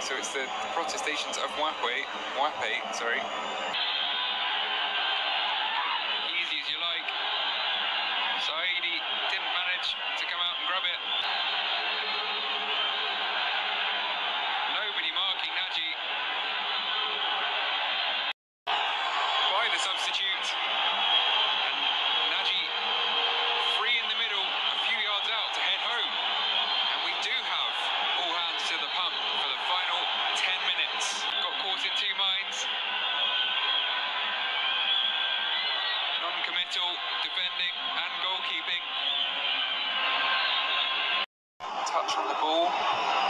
so it's the protestations of Mwape, sorry. Easy as you like. Saidi didn't manage to come out and grab it. Nobody marking Naji. By the substitute. And Naji free in the middle, a few yards out to head home. And we do have all hands to the pump for the final 10 minutes. Got caught in two minds. Non-committal, defending and goalkeeping. Touch on the ball.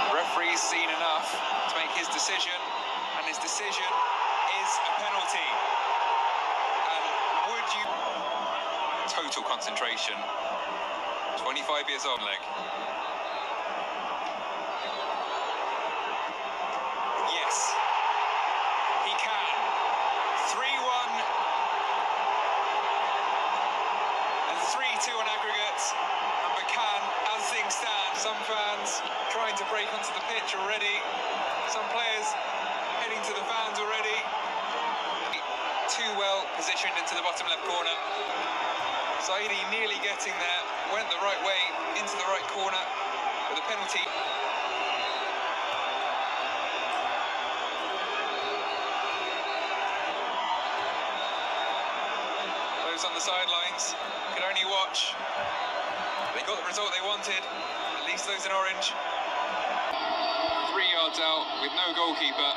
The referee's seen enough to make his decision, and his decision is a penalty. And would you... Total concentration. 25 years old leg. Yes, he can. 3-1 and 3-2 on aggregate. And BERKANE, as things stand, some fans trying to break onto the pitch already. Some players heading to the fans already. Too well positioned into the bottom left corner. Saidi nearly getting there, went the right way into the right corner with a penalty. Those on the sidelines could only watch. They got the result they wanted, at least those in orange. 3 yards out with no goalkeeper.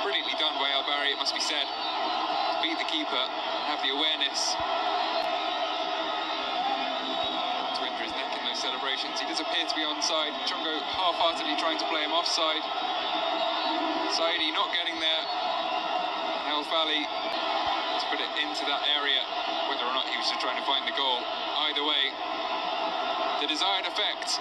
Brilliantly done by Albari, it must be said. To beat the keeper and have the awareness to injure his neck in those celebrations. He does appear to be onside. Chongo half-heartedly trying to play him offside. Saidi not getting there. El Fali to put it into that area, whether or not he was just trying to find the goal. Either way, the desired effect